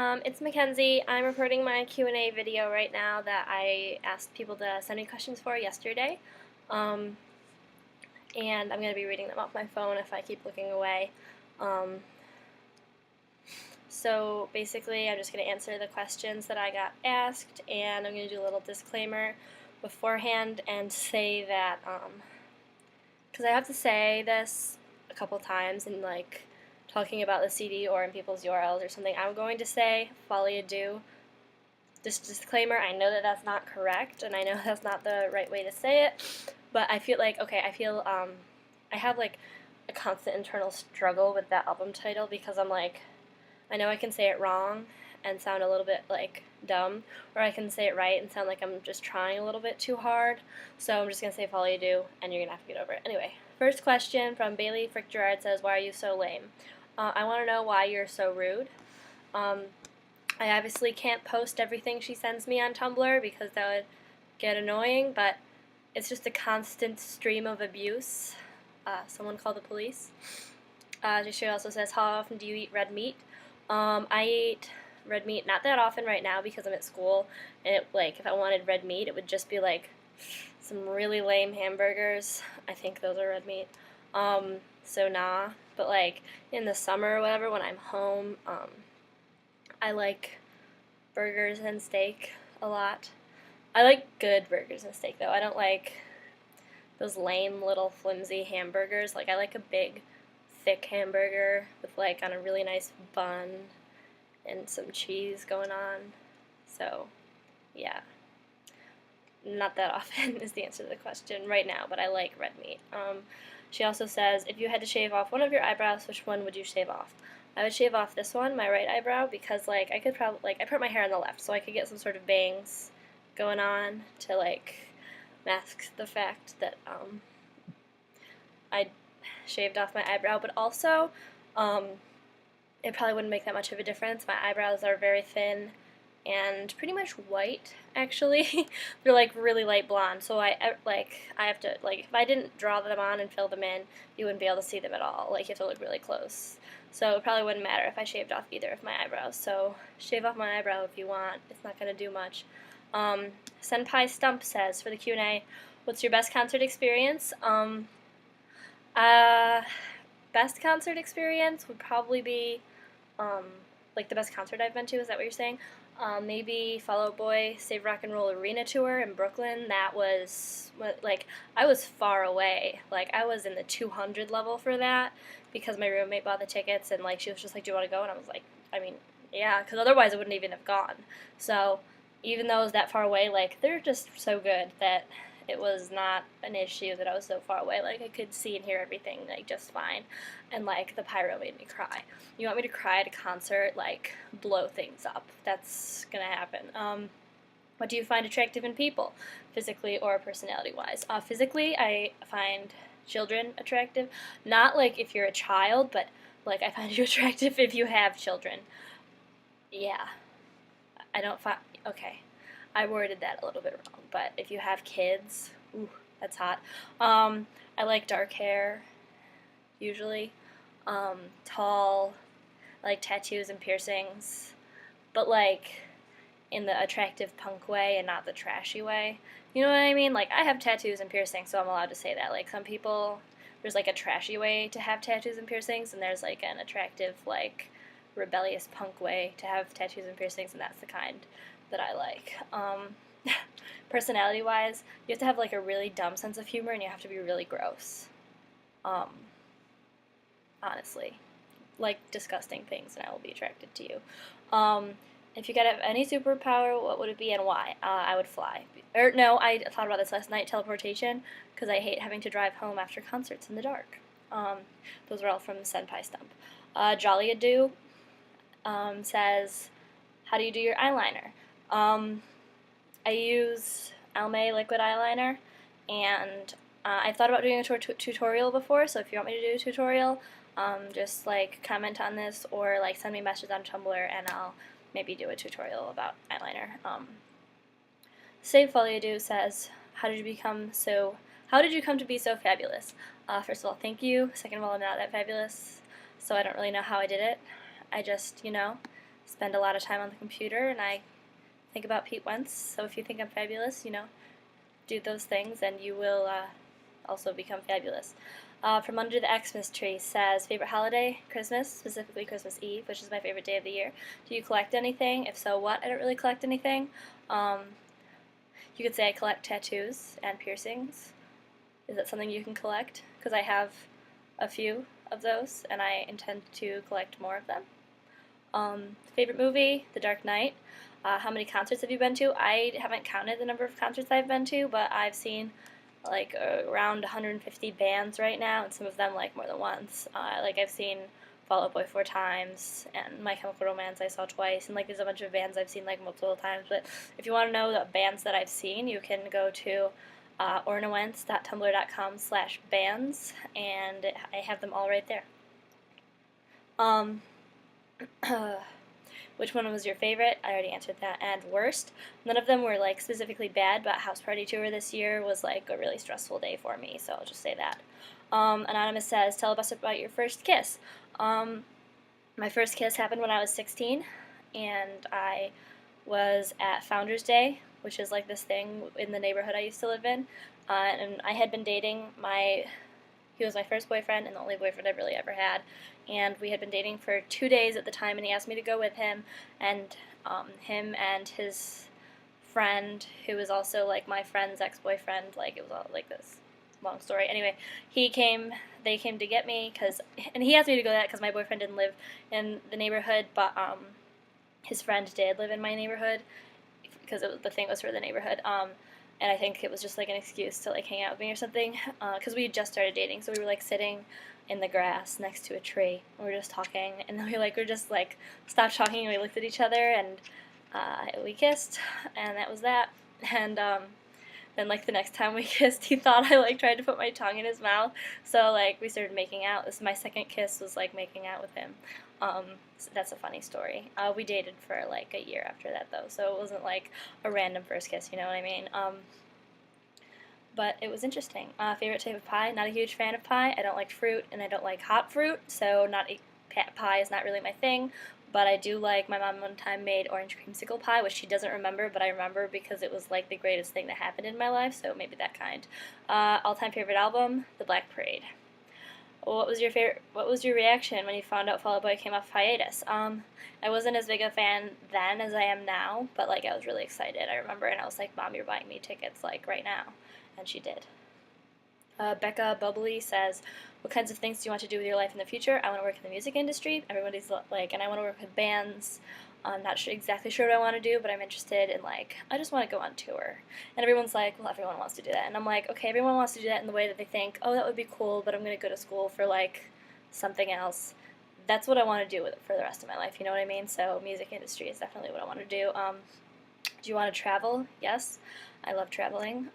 It's Mackenzie. I'm recording my Q&A video right now that I asked people to send me questions for yesterday. Um, and I'm going to be reading them off my phone if I keep looking away. So basically, I'm just going to answer the questions that I got asked, and I'm going to do a little disclaimer beforehand and say that, because I have to say this a couple times in talking about the CD or in people's URLs or something, I'm going to say folie à deux. This disclaimer, I know that that's not correct, and I know that's not the right way to say it, but I feel like, okay, I have a constant internal struggle with that album title because I'm like, I know I can say it wrong and sound a little bit dumb, or I can say it right and sound like I'm just trying a little bit too hard. So I'm just gonna say folie à deux, and you're gonna have to get over it. Anyway, first question from Bailey Frick Gerard says, "Why are you so lame?" I want to know why you're so rude. I obviously can't post everything she sends me on Tumblr because that would get annoying, but it's just a constant stream of abuse. Someone call the police. She also says, "How often do you eat red meat?" I eat red meat not that often right now because I'm at school, and if I wanted red meat, it would just be some really lame hamburgers. I think those are red meat. So nah. But in the summer or whatever, when I'm home, I like burgers and steak a lot. I like good burgers and steak though. I don't like those lame little flimsy hamburgers. I like a big, thick hamburger with on a really nice bun and some cheese going on. So, yeah. Not that often is the answer to the question right now, but I like red meat. She also says, if you had to shave off one of your eyebrows, which one would you shave off? I would shave off this one, my right eyebrow, because I could probably I put my hair on the left, so I could get some sort of bangs going on to mask the fact that I shaved off my eyebrow, but also it probably wouldn't make that much of a difference. My eyebrows are very thin and pretty much white, actually. They're really light blonde, so I have to if I didn't draw them on and fill them in, you wouldn't be able to see them at all. You have to look really close. So it probably wouldn't matter if I shaved off either of my eyebrows. So shave off my eyebrow if you want. It's not going to do much. Senpai Stump says, for the Q&A, what's your best concert experience? Best concert experience would probably be the best concert I've been to. Is that what you're saying? Maybe Fall Out Boy Save Rock and Roll Arena Tour in Brooklyn. That was, I was far away. I was in the 200 level for that because my roommate bought the tickets, and she was just like, do you want to go? And I was like, I mean, yeah, because otherwise I wouldn't even have gone. So even though I was that far away, they're just so good that it was not an issue that I was so far away. I could see and hear everything, just fine. And, the pyro made me cry. You want me to cry at a concert? Blow things up. That's gonna happen. What do you find attractive in people, physically or personality-wise? Physically, I find children attractive. Not, if you're a child, but, I find you attractive if you have children. Yeah. I don't find... Okay. I worded that a little bit wrong, but if you have kids, ooh, that's hot. I like dark hair, usually. Tall, I like tattoos and piercings, but in the attractive punk way and not the trashy way. You know what I mean? I have tattoos and piercings, so I'm allowed to say that. Some people, there's a trashy way to have tattoos and piercings, and there's an attractive, rebellious punk way to have tattoos and piercings, and that's the kind that I like. Personality-wise, you have to have a really dumb sense of humor, and you have to be really gross. Honestly, disgusting things, and I will be attracted to you. If you could have any superpower, what would it be and why? I would fly. Or no, I thought about this last night. Teleportation, because I hate having to drive home after concerts in the dark. Those are all from Senpai Stump. Jolly Ado says, how do you do your eyeliner? I use Almay liquid eyeliner, and I thought about doing a tutorial before, so if you want me to do a tutorial, just comment on this or send me a message on Tumblr, and I'll maybe do a tutorial about eyeliner. Save Folie à Deux says, how did you come to be so fabulous? First of all, thank you. Second of all, I'm not that fabulous, so I don't really know how I did it. I just, spend a lot of time on the computer, and I think about Pete Wentz. So if you think I'm fabulous, do those things, and you will also become fabulous. From Under the Xmas Tree says, favorite holiday? Christmas, specifically Christmas Eve, which is my favorite day of the year. Do you collect anything? If so, what? I don't really collect anything. You could say I collect tattoos and piercings. Is that something you can collect? Because I have a few of those, and I intend to collect more of them. Favorite movie? The Dark Knight. How many concerts have you been to? I haven't counted the number of concerts I've been to, but I've seen like around 150 bands right now, and some of them like more than once. I've seen Fall Out Boy 4 times, and My Chemical Romance I saw twice, and like there's a bunch of bands I've seen like multiple times. But if you want to know the bands that I've seen, you can go to ornawentz.tumblr.com/bands, and I have them all right there. Which one was your favorite? I already answered that. And worst? None of them were like specifically bad, but House Party Tour this year was like a really stressful day for me, so I'll just say that. Anonymous says, tell us about your first kiss. My first kiss happened when I was 16, and I was at Founders Day, which is like this thing in the neighborhood I used to live in, and I had been dating he was my first boyfriend and the only boyfriend I've really ever had, and we had been dating for 2 days at the time, and he asked me to go with him, and him and his friend, who was also like my friend's ex-boyfriend, like it was all like this long story. Anyway, they came to get me, and he asked me to go because my boyfriend didn't live in the neighborhood, but his friend did live in my neighborhood, because the thing was for the neighborhood, and I think it was just like an excuse to like hang out with me or something, because we had just started dating, so we were like sitting in the grass next to a tree, and we were just talking, and then we just like stopped talking, and we looked at each other, and we kissed, and that was that. And then like the next time we kissed, he thought I like tried to put my tongue in his mouth, so like we started making out. My second kiss was like making out with him. So that's a funny story. We dated for like a year after that though, so it wasn't like a random first kiss, you know what I mean? But it was interesting. Favorite type of pie? Not a huge fan of pie. I don't like fruit, and I don't like hot fruit, so pie is not really my thing. But I do like, my mom one time made orange creamsicle pie, which she doesn't remember, but I remember because it was like the greatest thing that happened in my life, so maybe that kind. All-time favorite album? The Black Parade. What was your reaction when you found out Fall Out Boy came off hiatus? I wasn't as big a fan then as I am now, but like I was really excited. I remember, and I was like, Mom, you're buying me tickets like right now, and she did. Becca Bubbly says, what kinds of things do you want to do with your life in the future? I want to work in the music industry. Everybody's like, and I want to work with bands. I'm not exactly sure what I want to do, but I'm interested in like, I just want to go on tour. And everyone's like, well, everyone wants to do that. And I'm like, okay, everyone wants to do that in the way that they think, oh, that would be cool, but I'm going to go to school for like something else. That's what I want to do for the rest of my life, you know what I mean? So music industry is definitely what I want to do. Do you want to travel? Yes, I love traveling.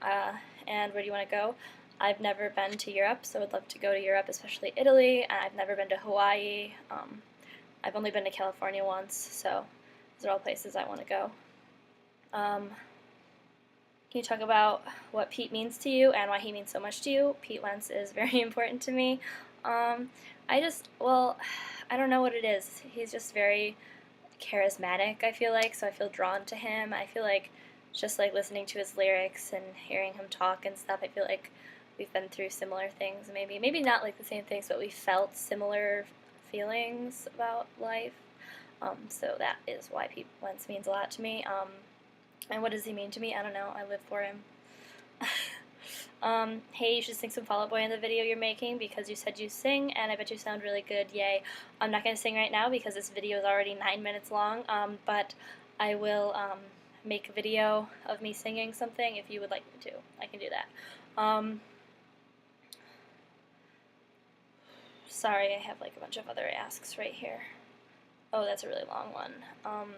And where do you want to go? I've never been to Europe, so I'd love to go to Europe, especially Italy. I've never been to Hawaii. I've only been to California once, so those are all places I want to go. Can you talk about what Pete means to you and why he means so much to you? Pete Wentz is very important to me. I don't know what it is. He's just very charismatic, I feel like, so I feel drawn to him. I feel like just like listening to his lyrics and hearing him talk and stuff, I feel like we've been through similar things, maybe not like the same things, but we felt similar feelings about life. So that is why Pete Wentz means a lot to me. And what does he mean to me? I don't know. I live for him. Hey, you should sing some Fall Out Boy in the video you're making because you said you sing, and I bet you sound really good. Yay. I'm not going to sing right now because this video is already 9 minutes long, but I will make a video of me singing something if you would like me to. I can do that. Sorry, I have like a bunch of other asks right here. Oh, that's a really long one.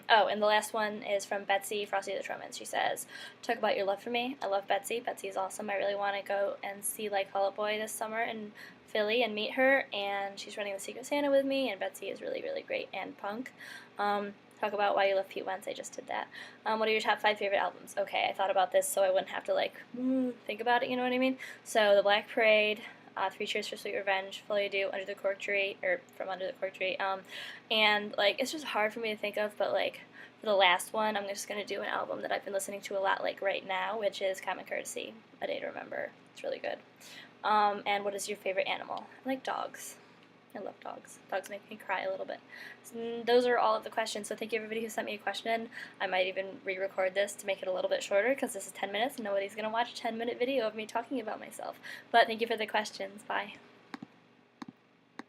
And the last one is from Betsy, Frosty the Truman. She says, talk about your love for me. I love Betsy. Betsy is awesome. I really want to go and see like Fall Out Boy this summer in Philly and meet her, and she's running the Secret Santa with me, and Betsy is really, really great and punk. Talk about why you love Pete Wentz. I just did that. What are your top 5 favorite albums? Okay, I thought about this so I wouldn't have to like think about it, you know what I mean? So The Black Parade, Three Cheers for Sweet Revenge, Fully You Do, Under the Cork Tree, or From Under the Cork Tree, and like it's just hard for me to think of, but like for the last one, I'm just gonna do an album that I've been listening to a lot like right now, which is Common Courtesy, A Day to Remember. It's really good. And what is your favorite animal? I like dogs. I love dogs. Dogs make me cry a little bit. So, those are all of the questions. So thank you everybody who sent me a question. I might even re-record this to make it a little bit shorter because this is 10 minutes and nobody's going to watch a 10-minute video of me talking about myself. But thank you for the questions. Bye.